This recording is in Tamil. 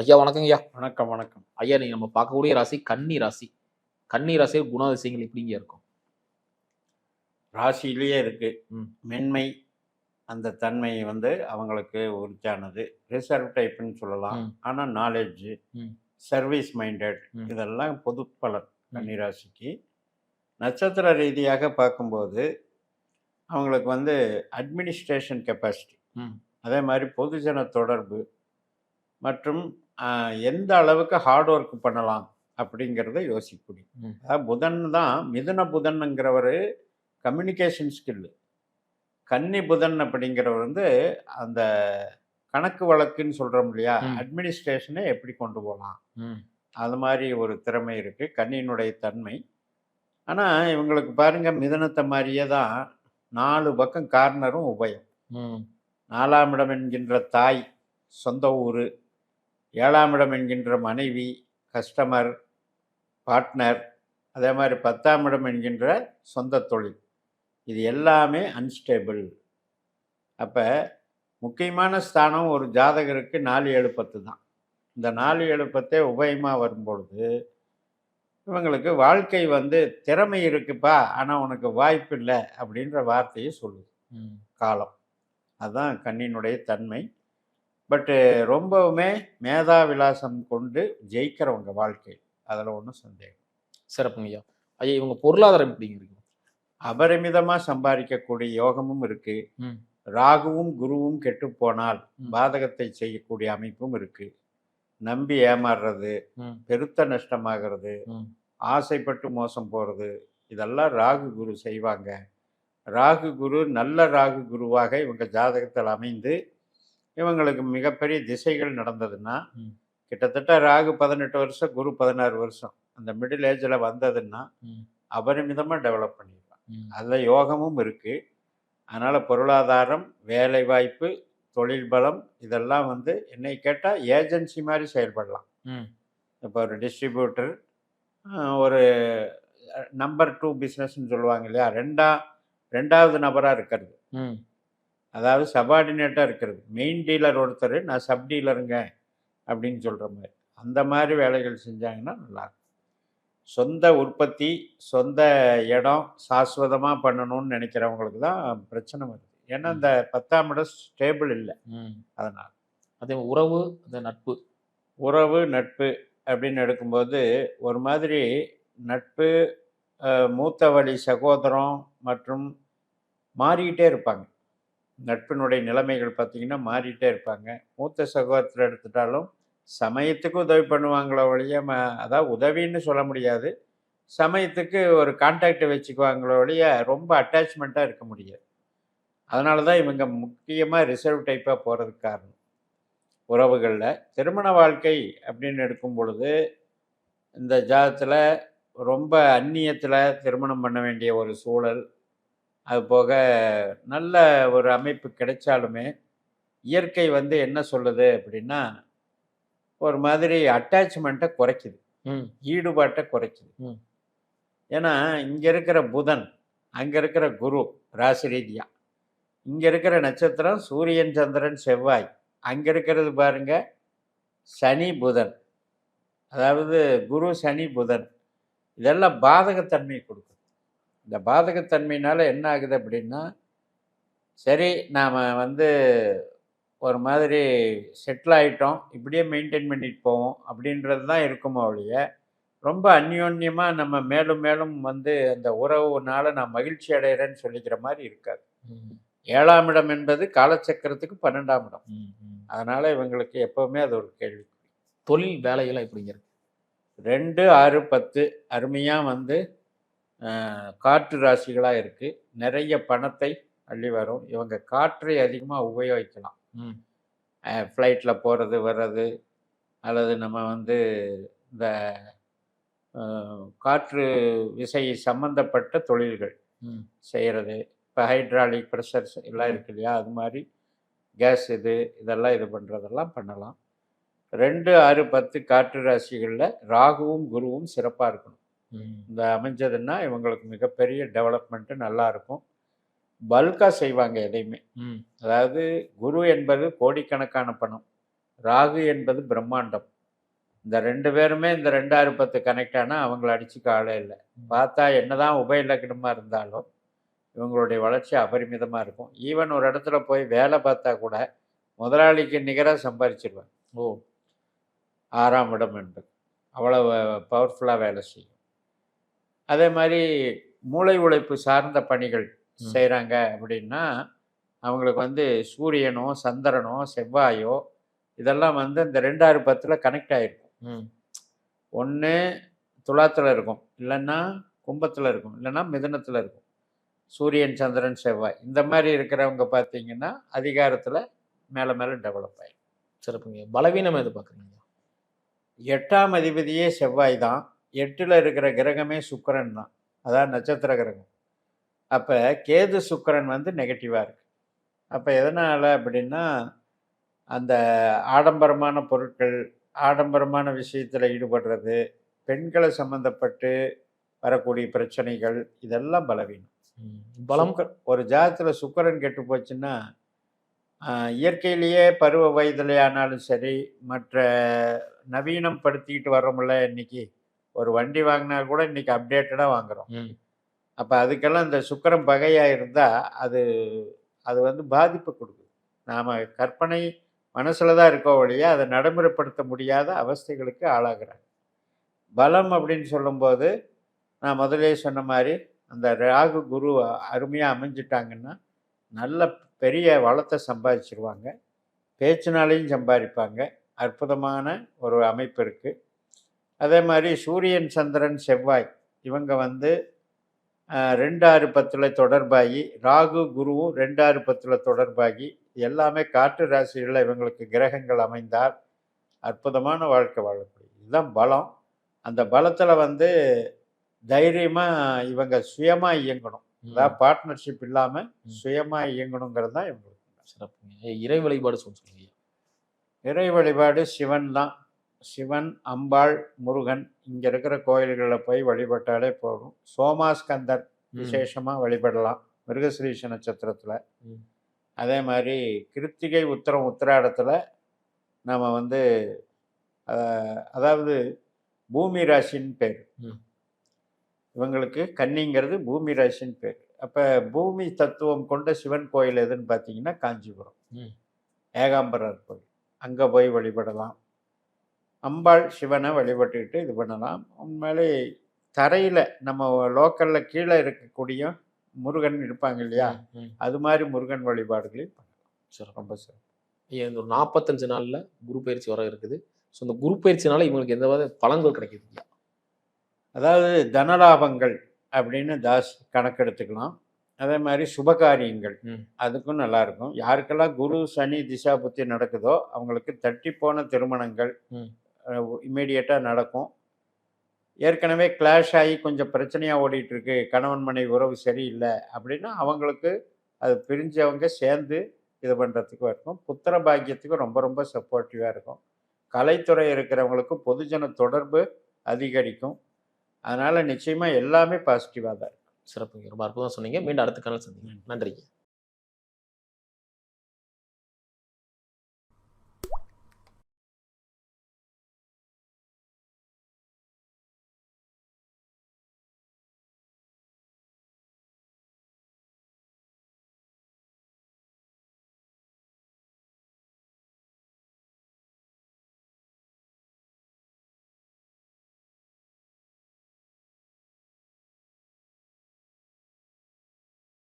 ஐயா வணக்கங்க ஐயா. வணக்கம், வணக்கம். ஐயா நீங்க நம்ம பார்க்கக்கூடிய ராசி கன்னி ராசி. கன்னி ராசி குணாதிசயங்கள் எப்படிங்க இருக்கும்? ராசியிலேயே இருக்கு. ம். மென்மை அந்த தன்மை அவங்களுக்கு உரித்தானது. ரிசர்வ் டைப்ன்னு சொல்லலாம். ம். ஆனா நாலேட்ஜ், ம். சர்வீஸ் மைண்டட் ம். இதெல்லாம் பொது பலன் ம். கன்னி ராசிக்கு. நட்சத்திர ரீதியாக பார்க்கும்போது, அவங்களுக்கு அட்மினிஸ்ட்ரேஷன் கெப்பாசிட்டி, ம். அதே மாரி பொதுஜன தொடர்பு மற்றும் எந்த அளவுக்கு ஹார்ட் ஒர்க் பண்ணலாம் அப்படிங்கிறத யோசிக்கக்கூடிய. ம். அதாவது புதன் தான் மிதுன புதன்ங்கிறவரு கம்யூனிகேஷன் ஸ்கில்லு. கன்னி புதன் அப்படிங்கிறவர் அந்த கணக்கு வழக்குன்னு சொல்கிறோம் இல்லையா, ம். அட்மினிஸ்ட்ரேஷனை எப்படி கொண்டு போகலாம், ம். அது மாதிரி ஒரு திறமை இருக்குது கன்னியினுடைய தன்மை. ஆனால் இவங்களுக்கு பாருங்க மிதனத்தை மாதிரியே தான் 4 பக்கம் கார்னரும் உபயம். ம். 4ஆம் இடம் என்கின்ற தாய் சொந்த ஊர், 7ஆம் இடம் என்கின்ற மனைவி கஸ்டமர் பார்ட்னர், அதே மாதிரி 10ஆம் இடம் என்கின்ற சொந்த தொழில், இது எல்லாமே அன்ஸ்டேபிள். அப்போ முக்கியமான ஸ்தானம் ஒரு ஜாதகருக்கு 4, 7, 10 தான். இந்த 4, 7, 10 உபயமாக வரும்பொழுது இவங்களுக்கு வாழ்க்கை திறமை இருக்குப்பா, ஆனால் உனக்கு வாய்ப்பு இல்லை அப்படின்ற வார்த்தையை சொல்லுது காலம். அதுதான் கண்ணினுடைய தன்மை. பட்டு ரொம்பவுமே மேதாவிலாசம் கொண்டு ஜெயிக்கிறவங்க வாழ்க்கை, அதில் ஒன்றும் சந்தேகம். சிறப்புங்க ஐயா. ஐயா இவங்க பொருளாதாரம் எப்படிங்க இருக்கு? அபரிமிதமாக சம்பாதிக்கக்கூடிய யோகமும் இருக்கு. ம். ராகுவும் குருவும் கெட்டு போனால் ம். பாதகத்தை செய்யக்கூடிய அமைப்பும் இருக்கு. நம்பி ஏமாறுறது, ம். பெருத்த நஷ்டமாகிறது, ம். ஆசைப்பட்டு மோசம் போகிறது, இதெல்லாம் ராகு குரு செய்வாங்க. ராகு குரு நல்ல ராகு குருவாக இவங்க ஜாதகத்தில் அமைந்து இவங்களுக்கு மிகப்பெரிய திசைகள் நடந்ததுன்னா, ம். கிட்டத்தட்ட ராகு 18 வருஷம், குரு 16 வருஷம், அந்த மிடில் ஏஜில் வந்ததுன்னா ம். அபரிமிதமாக டெவலப் பண்ணிடலாம். ம். அதில் யோகமும் இருக்குது. அதனால் பொருளாதாரம், வேலைவாய்ப்பு, தொழில் பலம் இதெல்லாம் என்னை கேட்டால் ஏஜென்சி மாதிரி செயல்படலாம். ம். இப்போ ஒரு டிஸ்ட்ரிபியூட்டர், ஒரு நம்பர் 2 பிஸ்னஸ்ன்னு சொல்லுவாங்க இல்லையா, ரெண்டாவது நபராக இருக்கிறது, ம். அதாவது சபார்டினேட்டாக இருக்கிறது. மெயின் டீலர் ஒருத்தர், நான் சப் டீலருங்க அப்படின்னு சொல்கிற மாதிரி, அந்த மாதிரி வேலைகள் செஞ்சாங்கன்னா நல்லாயிருக்கும். சொந்த உற்பத்தி, சொந்த இடம் சாஸ்வதமாக பண்ணணும்னு நினைக்கிறவங்களுக்கு தான் பிரச்சனை வருது. ஏன்னா இந்த 10ஆம் இடம் ஸ்டேபிள் இல்லை. அதனால் அதே உறவு, அந்த நட்பு, உறவு நட்பு அப்படின்னு எடுக்கும்போது ஒரு மாதிரி நட்பு, மூத்த வழி சகோதரம் மற்றும் மாறிக்கிட்டே இருப்பாங்க. நட்பினுடைய நிலைமைகள் பார்த்திங்கன்னா மாறிக்கிட்டே இருப்பாங்க. மூத்த சகோதரத்தில் எடுத்துட்டாலும் சமயத்துக்கு உதவி பண்ணுவாங்களோ ஒழிய, அதாவது உதவின்னு சொல்ல முடியாது, சமயத்துக்கு ஒரு கான்டாக்டை வச்சுக்குவாங்களோ ஒழிய ரொம்ப அட்டாச்மெண்ட்டாக இருக்க முடியாது. அதனால தான் இவங்க முக்கியமாக ரிசர்வ் டைப்பாக போகிறதுக்கு காரணம். உறவுகளில் திருமண வாழ்க்கை அப்படின்னு எடுக்கும் பொழுது இந்த ஜாதத்தில் ரொம்ப அந்நியத்தில் திருமணம் பண்ண வேண்டிய ஒரு சூழல், அது போக நல்ல ஒரு அமைப்பு கிடைச்சாலுமே இயற்கை என்ன சொல்லுது அப்படின்னா, ஒரு மாதிரி அட்டாச்மெண்ட்டை குறைக்குது, ஈடுபாட்டை குறைக்குது. ஏன்னா இங்கே இருக்கிற புதன், அங்கே இருக்கிற குரு ராசி ரீதியாக, இங்கே இருக்கிற நட்சத்திரம் சூரியன் சந்திரன் செவ்வாய், அங்கே இருக்கிறது பாருங்க சனி புதன், அதாவது குரு சனி புதன், இதெல்லாம் பாதகத்தன்மை கொடுக்குது. இந்த பாதகத்தன்மையினால என்ன ஆகுது அப்படின்னா, சரி நாம் ஒரு மாதிரி செட்டில் ஆகிட்டோம், இப்படியே மெயின்டைன் பண்ணிட்டு போவோம் அப்படின்றது தான் இருக்குமோ ஒழிய, ரொம்ப அந்யோன்யமாக நம்ம மேலும் மேலும் அந்த உறவுனால நான் மகிழ்ச்சி அடைகிறேன்னு சொல்லிக்கிற மாதிரி இருக்காது. 7ஆம் இடம் என்பது காலச்சக்கரத்துக்கு 12ஆம் இடம். அதனால் இவங்களுக்கு எப்போவுமே அது ஒரு கேள்வி. தொழில் வேலையெல்லாம் எப்படிங்கிறது 2, 6, 10 அருமையாக காற்று ராசிகளாக இருக்குது. நிறைய பணத்தை அள்ளி வரும். இவங்க காற்றை அதிகமாக உபயோகிக்கலாம். ஃப்ளைட்டில் போகிறது வர்றது, அல்லது நம்ம இந்த காற்று விசை சம்மந்தப்பட்ட தொழில்கள் செய்கிறது. இப்போ ஹைட்ராலிக் ப்ரெஷர்ஸ் எல்லாம் இருக்கு இல்லையா, அது மாதிரி கேஸ் இதெல்லாம் இது பண்ணுறதெல்லாம் பண்ணலாம். 2, 6, 10 காற்று ராசிகளில் ராகுவும் குருவும் சிறப்பாக இருக்கணும். இந்த அமைஞ்சதுன்னா இவங்களுக்கு மிகப்பெரிய டெவலப்மெண்ட்டு நல்லாயிருக்கும். பல்காக செய்வாங்க எதையுமே. அதாவது குரு என்பது கோடிக்கணக்கான பணம், ராகு என்பது பிரம்மாண்டம். இந்த 2 பேருமே இந்த 2, 6, 10 கனெக்ட் ஆனால் அவங்கள அடிச்சுக்க ஆளே இல்லை. பார்த்தா என்னதான் உபய லக்னமாக இருந்தாலும் இவங்களுடைய வளர்ச்சி அபரிமிதமாக இருக்கும். ஈவன் ஒரு இடத்துல போய் வேலை பார்த்தா கூட முதலாளிக்கு நிகராக சம்பாதிச்சிருவாங்க. ஓ 6ஆம் இடம் என்பது அவ்வளவு பவர்ஃபுல்லாக வேலை செய்யும். அதே மாதிரி மூளை உழைப்பு சார்ந்த பணிகள் செய்கிறாங்க அப்படின்னா அவங்களுக்கு வந்து சூரியனோ சந்திரனோ செவ்வாயோ இதெல்லாம் வந்து இந்த 2, 6, 10 கனெக்ட் ஆகிருக்கும். ஒன்று துலாத்தில் இருக்கும், இல்லைன்னா கும்பத்தில் இருக்கும், இல்லைன்னா மிதுனத்தில் இருக்கும். சூரியன் சந்திரன் செவ்வாய் இந்த மாதிரி இருக்கிறவங்க பார்த்தீங்கன்னா அதிகாரத்தில் மேலே மேலே டெவலப் ஆகிடும். சிறப்புங்க. பலவீனம் எது பார்க்குறீங்க? 8ஆம் அதிபதியே செவ்வாய் தான். 8ல் இருக்கிற கிரகமே சுக்கிரன் தான், அதான் நட்சத்திர கிரகம். அப்போ கேது சுக்கிரன் வந்து நெகட்டிவாக இருக்கு. அப்போ எதனால் அப்படின்னா அந்த ஆடம்பரமான பொருட்கள் ஆடம்பரமான விஷயத்தில் ஈடுபடுறது, பெண்களை சம்மந்தப்பட்டு வரக்கூடிய பிரச்சனைகள் இதெல்லாம் பலவீனம். பலம் ஒரு ஜாதத்தில் சுக்கிரன் கெட்டு போச்சுன்னா இயற்கையிலேயே பருவ வயதிலே ஆனாலும் சரி, மற்ற நவீனம் படுத்திக்கிட்டு வர்றோம்ல, இன்னைக்கு ஒரு வண்டி வாங்கினா கூட இன்னைக்கு அப்டேட்டடாக வாங்குறோம். அப்போ அதுக்கெல்லாம் இந்த சுக்கிரன் பகையாக இருந்தால் அது அது வந்து பாதிப்பு கொடுக்குது. நாம் கற்பனை மனசில் தான் இருக்கோ வழியா அதை நடைமுறைப்படுத்த முடியாத அவஸ்தைகளுக்கு ஆளாகிறாங்க. பலம் அப்படின்னு சொல்லும்போது நான் முதலே சொன்ன மாதிரி அந்த ராகு குரு அருமையாக அமைஞ்சிட்டாங்கன்னா நல்ல பெரிய வளத்தை சம்பாதிச்சிருவாங்க, பேச்சினாலையும் சம்பாதிப்பாங்க. அற்புதமான ஒரு அமைப்பு இருக்குது. அதே மாதிரி சூரியன் சந்திரன் செவ்வாய் இவங்க வந்து 2, 6, 10 தொடர்பாகி, ராகு குருவும் 2, 6, 10 தொடர்பாகி எல்லாமே காற்று ராசிகளில் இவங்களுக்கு கிரகங்கள் அமைந்தால் அற்புதமான வாழ்க்கை வாழக்கூடிய இதுதான் பலம். அந்த பலத்தில் வந்து தைரியமாக இவங்க சுயமாக இயங்கணும். அதாவது பார்ட்னர்ஷிப் இல்லாமல் சுயமாக இயங்கணுங்கிறது தான் இவங்களுக்கு. சிறப்புங்க. இறை வழிபாடு சொல்லுங்க. இறை வழிபாடு சிவன் தான். சிவன், அம்பாள், முருகன் இங்கே இருக்கிற கோயில்களில் போய் வழிபட்டாலே போதும். சோமாஸ்கந்தர் விசேஷமாக வழிபடலாம் மிருகசிரீஷ நட்சத்திரத்தில். அதே மாதிரி கிருத்திகை உத்திரம் உத்திராடத்தில் நாம் வந்து அதாவது பூமி ராசின்னு பேர். இவங்களுக்கு கன்னிங்கிறது பூமி ராசின்னு பேர். அப்போ பூமி தத்துவம் கொண்ட சிவன் கோயில் எதுன்னு பார்த்தீங்கன்னா காஞ்சிபுரம் ஏகாம்பரர் கோயில், அங்கே போய் வழிபடலாம். அம்பாள் சிவனை வழிபட்டுக்கிட்டு இது பண்ணலாம். உண்மையிலே தரையில் நம்ம லோக்கலில் கீழே இருக்கக்கூடிய முருகன் இருப்பாங்க இல்லையா, அது மாதிரி முருகன் வழிபாடுகளையும் பண்ணலாம். சரி, ரொம்ப சிறப்பு. இந்த ஒரு 45 நாளில் குரு பயிற்சி வர இருக்குது. ஸோ இந்த குரு பயிற்சினால இவங்களுக்கு எந்த பலன்கள் கிடைக்குது? அதாவது தனலாபங்கள் அப்படின்னு கணக்கெடுத்துக்கலாம். அதே மாதிரி சுபகாரியங்கள் அதுக்கும் நல்லாயிருக்கும். யாருக்கெல்லாம் குரு சனி திசா புத்தி நடக்குதோ அவங்களுக்கு தட்டி போன திருமணங்கள் இம்மீடியட்டாக நடக்கும். ஏற்கனவே கிளாஷ் ஆகி கொஞ்சம் பிரச்சனையாக ஓடிட்டுருக்கு, கணவன் மனைவி உறவு சரியில்லை அப்படின்னா அவங்களுக்கு அது பிரிஞ்சவங்க சேர்ந்து இது பண்ணுறதுக்கும் இருக்கும். புத்திர பாக்கியத்துக்கும் ரொம்ப ரொம்ப சப்போர்ட்டிவாக இருக்கும். கலைத்துறை இருக்கிறவங்களுக்கு பொதுஜன தொடர்பு அதிகரிக்கும். அதனால் நிச்சயமாக எல்லாமே பாசிட்டிவாக தான் இருக்கும். சிறப்புங்க. ரொம்ப அற்புதம் சொன்னீங்க. மீண்டும் அடுத்த காலம் சந்திங்க. நன்றிங்க.